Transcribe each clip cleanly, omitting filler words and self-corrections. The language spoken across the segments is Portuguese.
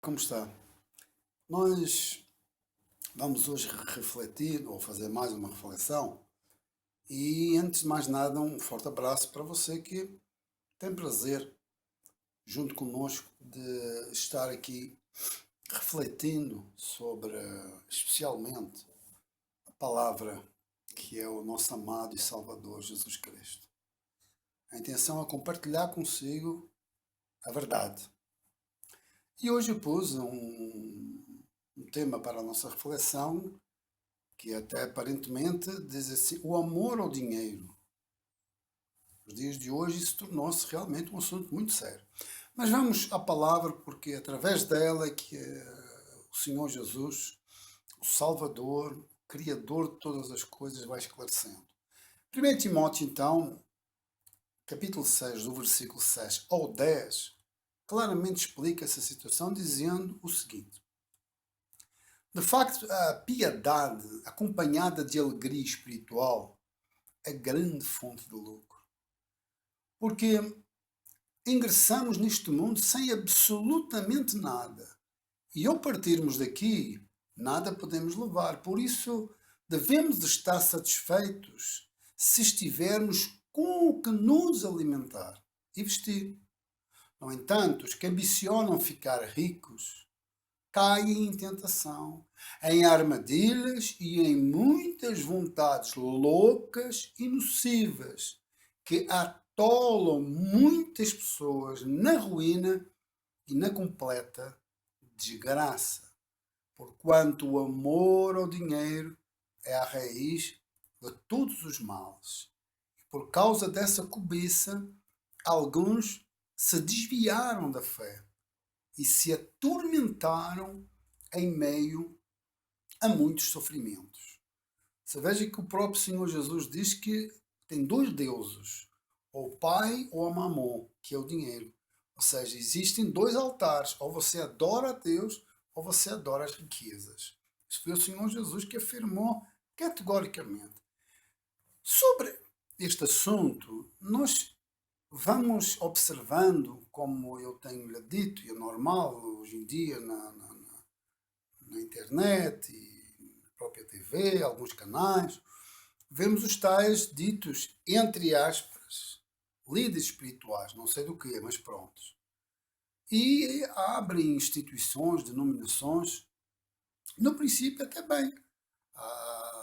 Como está? Nós vamos hoje refletir ou fazer mais uma reflexão e, antes de mais nada, um forte abraço para você que tem prazer, junto conosco, de estar aqui refletindo sobre, especialmente, a palavra que é o nosso amado e Salvador Jesus Cristo. A intenção é compartilhar consigo a verdade. E hoje eu pus um tema para a nossa reflexão que até aparentemente diz assim, o amor ao dinheiro. Nos dias de hoje isso tornou-se realmente um assunto muito sério. Mas vamos à palavra, porque através dela é que o Senhor Jesus, o Salvador, o Criador de todas as coisas, vai esclarecendo. 1 Timóteo, então, capítulo 6, do versículo 6 ao 10, claramente explica essa situação, dizendo o seguinte: de facto, a piedade acompanhada de alegria espiritual é grande fonte de lucro. Porque ingressamos neste mundo sem absolutamente nada. E ao partirmos daqui, nada podemos levar. Por isso, devemos estar satisfeitos se estivermos com o que nos alimentar e vestir. No entanto, os que ambicionam ficar ricos caem em tentação, em armadilhas e em muitas vontades loucas e nocivas que atolam muitas pessoas na ruína e na completa desgraça, porquanto o amor ao dinheiro é a raiz de todos os males. E por causa dessa cobiça, alguns se desviaram da fé e se atormentaram em meio a muitos sofrimentos. Você veja que o próprio Senhor Jesus diz que tem dois deuses, ou o Pai ou a Mamon, que é o dinheiro. Ou seja, existem dois altares, ou você adora a Deus ou você adora as riquezas. Isso foi o Senhor Jesus que afirmou categoricamente. Sobre este assunto, nós vamos observando, como eu tenho lhe dito, e é normal hoje em dia na internet e na própria TV, alguns canais, vemos os tais ditos, entre aspas, líderes espirituais, não sei do que, mas prontos. E abrem instituições, denominações, no princípio até bem. A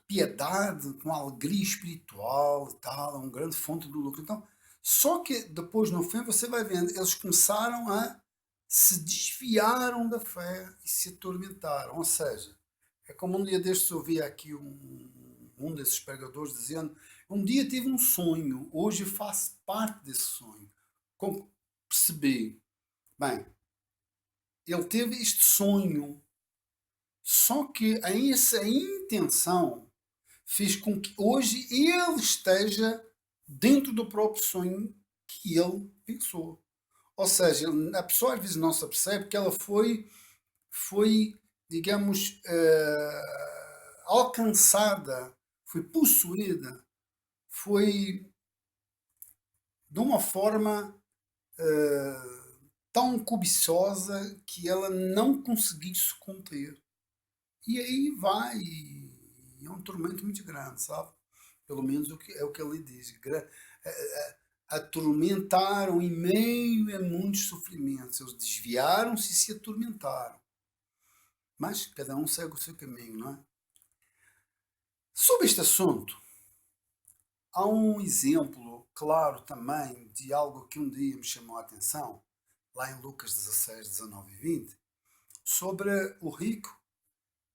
piedade com a alegria espiritual e tal, é uma grande fonte do lucro. Então, só que depois no fim você vai vendo, eles começaram a se desviaram da fé e se atormentaram. Ou seja, é como um dia destes eu ouvi aqui um desses pregadores dizendo: um dia tive um sonho, hoje faço parte desse sonho. Como percebi? Bem, ele teve este sonho, só que essa intenção fez com que hoje ele esteja dentro do próprio sonho que ele pensou. Ou seja, a pessoa às vezes não se apercebe que ela foi digamos, alcançada, foi possuída, foi de uma forma tão cobiçosa que ela não conseguiu se conter. E aí vai, e é um tormento muito grande, sabe? Pelo menos é o que ele diz. Atormentaram em meio a muitos sofrimentos. Eles desviaram-se e se atormentaram. Mas cada um segue o seu caminho, não é? Sobre este assunto, há um exemplo claro também de algo que um dia me chamou a atenção, lá em Lucas 16, 19 e 20, sobre o rico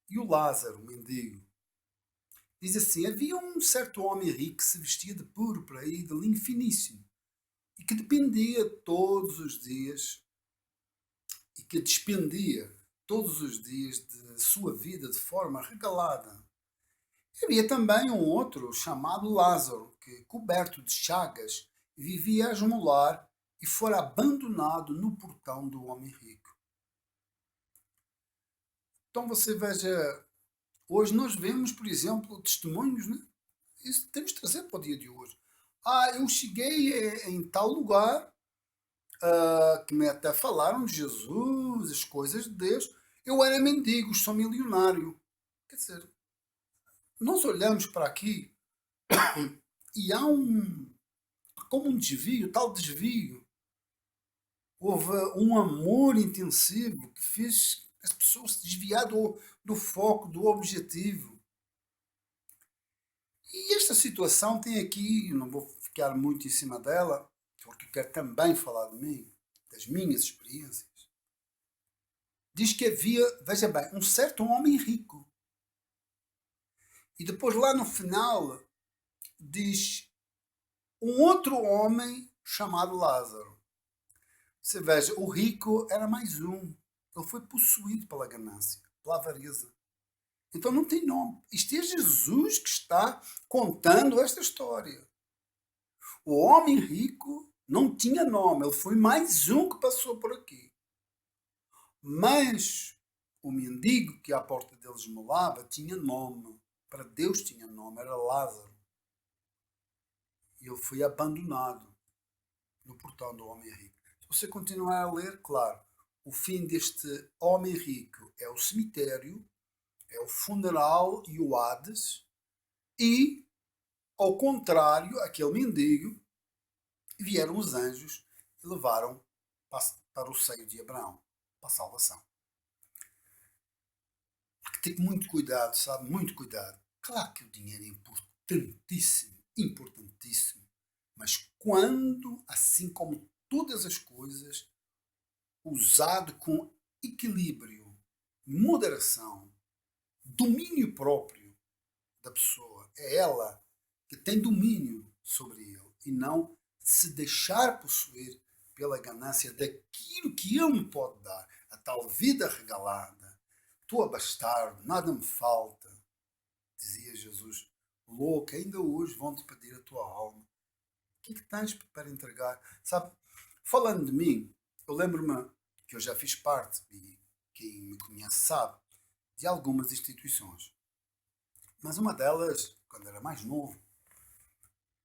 e o Lázaro, o mendigo. Diz assim: havia um certo homem rico que se vestia de púrpura e de linho finíssimo, e que dependia todos os dias, e que despendia todos os dias de sua vida de forma regalada. Havia também um outro chamado Lázaro, que, coberto de chagas, vivia a esmolar e fora abandonado no portão do homem rico. Então você veja, hoje nós vemos, por exemplo, testemunhos, né? Isso temos de trazer para o dia de hoje. Eu cheguei em tal lugar, que me até falaram de Jesus, as coisas de Deus. Eu era mendigo, sou milionário. Quer dizer, nós olhamos para aqui e há como um desvio, tal desvio. Houve um amor intensivo que fez as pessoas se desviar do foco, do objetivo. E esta situação tem aqui, não vou ficar muito em cima dela, porque quero também falar de mim, das minhas experiências. Diz que havia, veja bem, um certo homem rico. E depois lá no final diz um outro homem chamado Lázaro. Você veja, o rico era mais um. Ele foi possuído pela ganância, pela avareza. Então não tem nome. Isto é Jesus que está contando esta história. O homem rico não tinha nome, ele foi mais um que passou por aqui. Mas o mendigo que à porta deles molava tinha nome. Para Deus tinha nome, era Lázaro. E ele foi abandonado no portão do homem rico. Se você continuar a ler, claro, o fim deste homem rico é o cemitério, é o funeral e o Hades, e, ao contrário, aquele mendigo, vieram os anjos e levaram para o seio de Abraão, para a salvação. Há que ter muito cuidado, sabe? Muito cuidado. Claro que o dinheiro é importantíssimo, importantíssimo, mas quando, assim como todas as coisas, usado com equilíbrio, moderação, domínio próprio da pessoa, é ela que tem domínio sobre ele e não se deixar possuir pela ganância daquilo que ele me pode dar, a tal vida regalada. Tu bastardo, nada me falta, dizia Jesus. Louco, ainda hoje vão-te pedir a tua alma. O que é que tens para entregar? Sabe, falando de mim, eu lembro-me que eu já fiz parte, e quem me conhece sabe, de algumas instituições. Mas uma delas, quando era mais novo,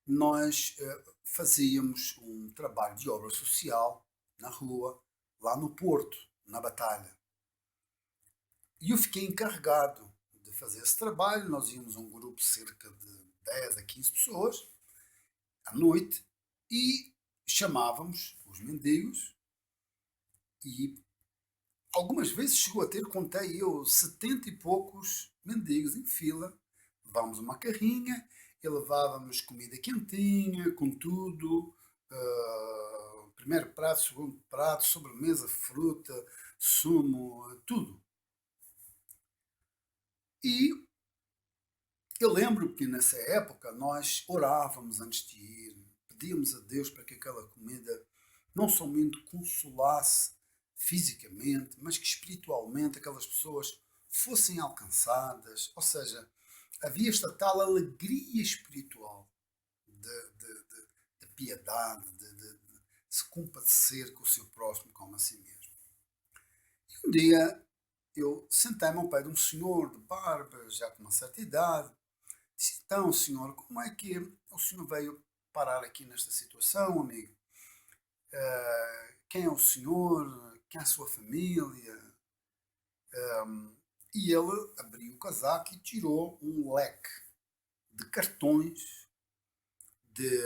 nós fazíamos um trabalho de obra social na rua, lá no Porto, na Batalha. E eu fiquei encarregado de fazer esse trabalho. Nós íamos um grupo de cerca de 10 a 15 pessoas, à noite, e chamávamos os mendigos e algumas vezes chegou a ter, contei eu, 70 e poucos mendigos em fila. Levámos uma carrinha e levávamos comida quentinha, com tudo. Primeiro prato, segundo prato, sobremesa, fruta, sumo, tudo. E eu lembro que nessa época nós orávamos antes de ir, pedíamos a Deus para que aquela comida não somente consolasse fisicamente, mas que espiritualmente aquelas pessoas fossem alcançadas. Ou seja, havia esta tal alegria espiritual de piedade, de se compadecer com o seu próximo como a si mesmo. E um dia eu sentei-me ao pé de um senhor de barba, já com uma certa idade. Disse, então, senhor, como é que o senhor veio parar aqui nesta situação, amigo? Quem é o senhor? Quem é a sua família? E ele abriu o casaco e tirou um leque de cartões de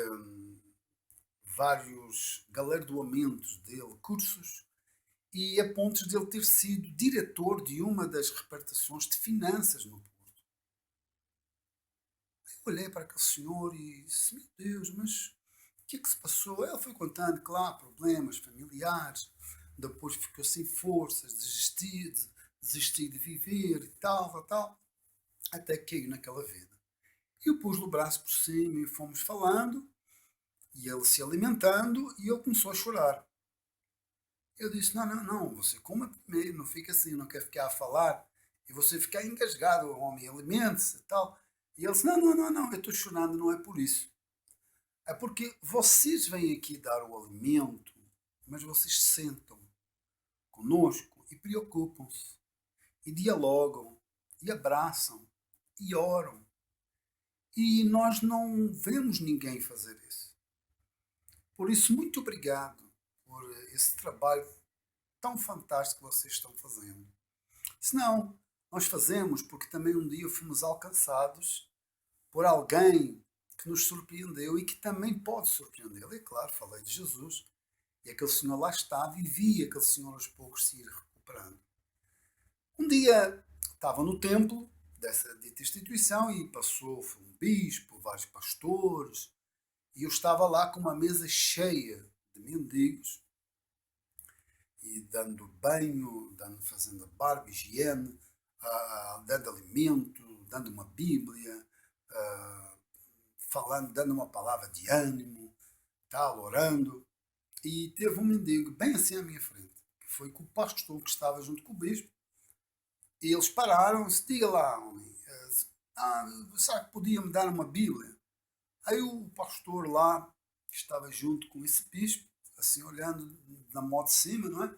vários galardoamentos dele, cursos, e a pontos de ele ter sido diretor de uma das repartições de finanças no Porto. Eu olhei para aquele senhor e disse, meu Deus, mas o que é que se passou? Ele foi contando, claro, problemas familiares, depois ficou sem forças, desistiu de viver e tal, tal, tal, até que caiu naquela vida. E eu pus-lhe o braço por cima e fomos falando, e ele se alimentando, e ele começou a chorar. Eu disse, não, não, não, você coma primeiro, não fica assim, não quer ficar a falar, e você ficar engasgado, o homem alimente-se e tal. E ele disse, não, não, não, não, eu estou chorando, não é por isso. É porque vocês vêm aqui dar o alimento, mas vocês sentam conosco e preocupam-se, e dialogam, e abraçam, e oram. E nós não vemos ninguém fazer isso. Por isso, muito obrigado. por esse trabalho tão fantástico que vocês estão fazendo. Se não, nós fazemos porque também um dia fomos alcançados por alguém que nos surpreendeu e que também pode surpreender. E claro, falei de Jesus. E aquele senhor lá estava e via aquele senhor aos poucos se ir recuperando. Um dia estava no templo dessa dita instituição e passou foi um bispo, vários pastores, e eu estava lá com uma mesa cheia de mendigos e dando banho, fazendo a barba, higiene, dando alimento, dando uma Bíblia, falando, dando uma palavra de ânimo, tal, orando. E teve um mendigo bem assim à minha frente, que foi com o pastor que estava junto com o bispo, e eles pararam-se, diga lá, homem, sabe que podia me dar uma Bíblia? Aí o pastor lá, que estava junto com esse bispo, assim olhando na mão de cima, não é?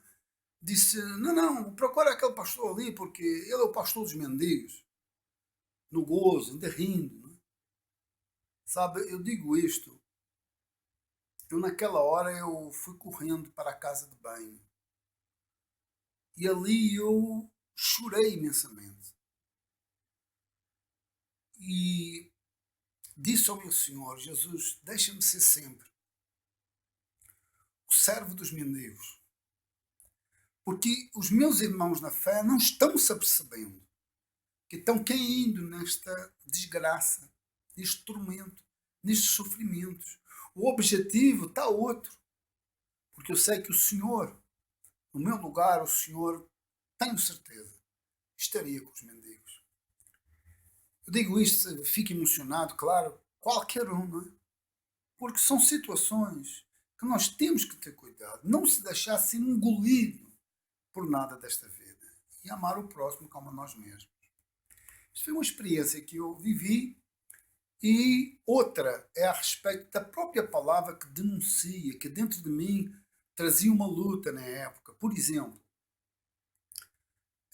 Disse, não, procura aquele pastor ali, porque ele é o pastor dos mendigos. No gozo, ainda rindo, não é? Sabe, eu digo isto, eu naquela hora eu fui correndo para a casa de banho. E ali eu chorei imensamente. E disse ao meu Senhor, Jesus, deixa-me ser sempre o servo dos mendigos. Porque os meus irmãos na fé não estão se apercebendo que estão caindo nesta desgraça, neste tormento, nestes sofrimentos. O objetivo está outro. Porque eu sei que o Senhor, no meu lugar, o Senhor, tenho certeza, estaria com os mendigos. Eu digo isto, fico emocionado, claro, qualquer um, não é? Porque são situações que nós temos que ter cuidado, não se deixar ser engolido por nada desta vida e amar o próximo como a nós mesmos. Isto foi uma experiência que eu vivi e outra é a respeito da própria palavra que denuncia, que dentro de mim trazia uma luta na época. Por exemplo,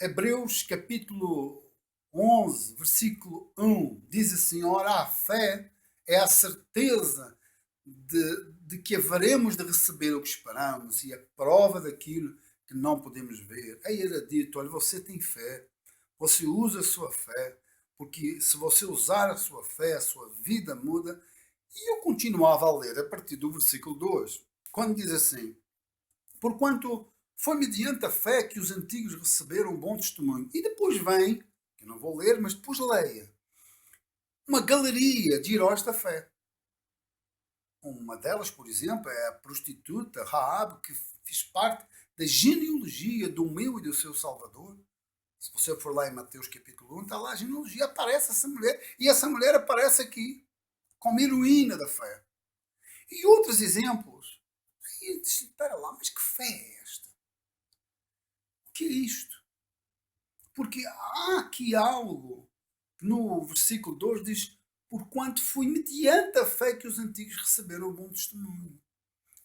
Hebreus capítulo 11, versículo 1, diz assim, ora a fé é a certeza de que haveremos de receber o que esperamos e a prova daquilo que não podemos ver. Aí era dito, olha, você tem fé, você usa a sua fé, porque se você usar a sua fé, a sua vida muda. E eu continuava a ler a partir do versículo 2, quando diz assim, porquanto foi mediante a fé que os antigos receberam um bom testemunho. E depois vem, que eu não vou ler, mas depois leia, uma galeria de heróis da fé. Uma delas, por exemplo, é a prostituta Raab, que fez parte da genealogia do meu e do seu Salvador. Se você for lá em Mateus capítulo 1, está lá a genealogia, aparece essa mulher, e essa mulher aparece aqui como heroína da fé. E outros exemplos. E diz, espera lá, mas que fé é esta? O que é isto? Porque há aqui algo que no versículo 2 diz, porquanto foi mediante a fé que os antigos receberam o bom testemunho.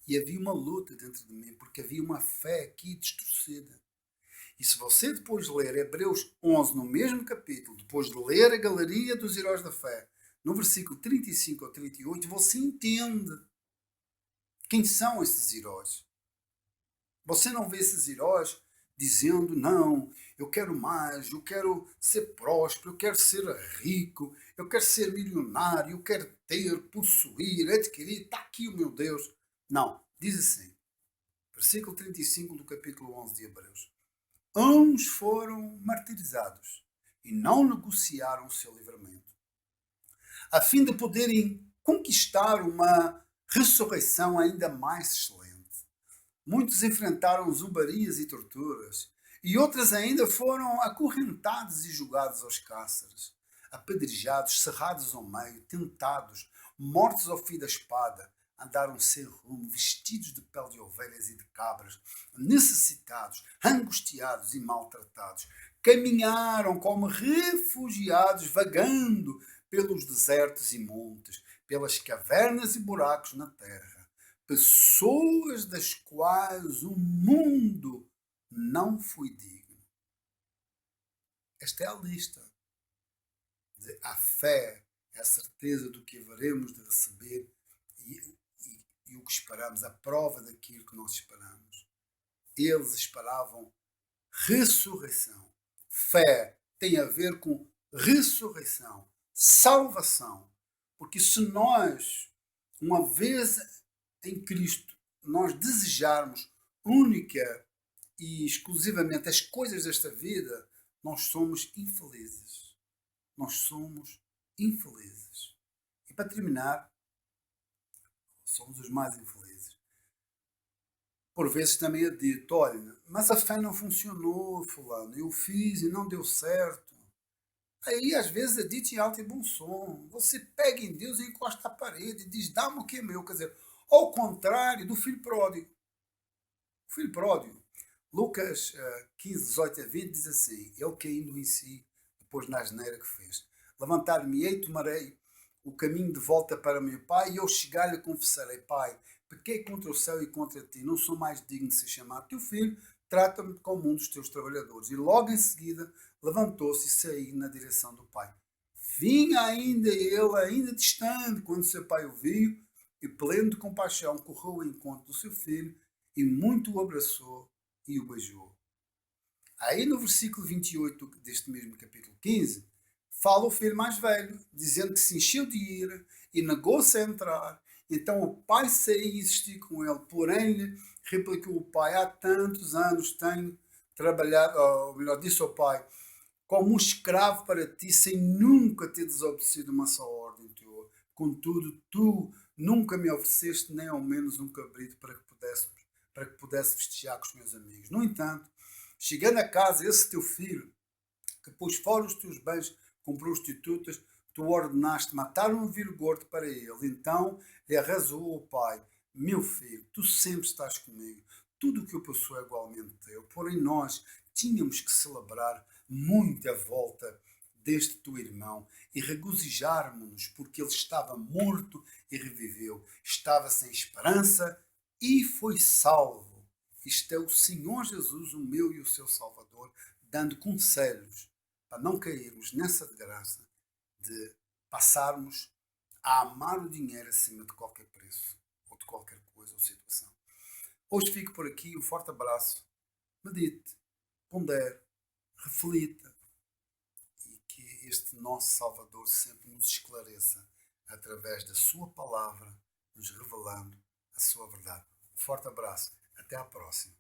E havia uma luta dentro de mim, porque havia uma fé aqui distorcida. E se você depois ler Hebreus 11, no mesmo capítulo, depois de ler a galeria dos heróis da fé, no versículo 35 ao 38, você entende quem são esses heróis. Você não vê esses heróis dizendo, não, eu quero mais, eu quero ser próspero, eu quero ser rico, eu quero ser milionário, eu quero ter, possuir, adquirir, está aqui o meu Deus. Não, diz assim, versículo 35 do capítulo 11 de Hebreus. Uns foram martirizados e não negociaram o seu livramento, a fim de poderem conquistar uma ressurreição ainda mais excelente. Muitos enfrentaram zombarias e torturas, e outros ainda foram acorrentados e jogados aos cárceres, apedrejados, cerrados ao meio, tentados, mortos ao fio da espada, andaram sem rumo, vestidos de pele de ovelhas e de cabras, necessitados, angustiados e maltratados. Caminharam como refugiados, vagando pelos desertos e montes, pelas cavernas e buracos na terra. Pessoas das quais o mundo não foi digno. Esta é a lista. A fé é a certeza do que haveremos de receber e o que esperamos, a prova daquilo que nós esperamos. Eles esperavam ressurreição. Fé tem a ver com ressurreição, salvação. Porque se nós, uma vez em Cristo, nós desejarmos única e exclusivamente as coisas desta vida, nós somos infelizes. Nós somos infelizes. E para terminar, somos os mais infelizes. Por vezes também é dito, olha, mas a fé não funcionou, fulano, eu fiz e não deu certo. Aí às vezes é dito em alto e bom som. Você pega em Deus e encosta à parede e diz, dá-me o que é meu. Quer dizer, ao contrário do filho pródigo. O filho pródigo. Lucas 15, 18 a 20 diz assim, ele caindo em si, depois na asneira que fez. Levantar-me-ei, tomarei o caminho de volta para meu pai e eu chegar-lhe confessarei, pai, pequei contra o céu e contra ti, não sou mais digno de ser chamado teu filho, trata-me como um dos teus trabalhadores. E logo em seguida levantou-se e saiu na direção do pai. Vinha ainda ele, ainda distante, quando seu pai o viu, e pleno de compaixão correu ao encontro do seu filho e muito o abraçou e o beijou. Aí no versículo 28 deste mesmo capítulo 15, fala o filho mais velho, dizendo que se encheu de ira e negou-se a entrar. Então o pai saiu e insistiu com ele, porém lhe replicou o pai, há tantos anos tenho trabalhado, ou melhor, disse ao pai, como um escravo para ti, sem nunca ter desobedecido uma só ordem tua. Contudo, tu nunca me ofereceste nem ao menos um cabrito para que pudesse festejar com os meus amigos. No entanto, chegando a casa, esse teu filho, que pôs fora os teus bens com prostitutas, tu ordenaste matar um novilho gordo para ele. Então lhe arrasou o pai, meu filho, tu sempre estás comigo, tudo o que eu possuo é igualmente teu. Porém nós tínhamos que celebrar muito a volta deste teu irmão e regozijarmos-nos porque ele estava morto e reviveu, estava sem esperança e foi salvo. Isto é o Senhor Jesus, o meu e o seu Salvador, dando conselhos para não cairmos nessa desgraça de passarmos a amar o dinheiro acima de qualquer preço ou de qualquer coisa ou situação. Hoje fico por aqui, um forte abraço, medite, pondere, reflita e que este nosso Salvador sempre nos esclareça através da sua palavra, nos revelando a sua verdade. Um forte abraço, até à próxima.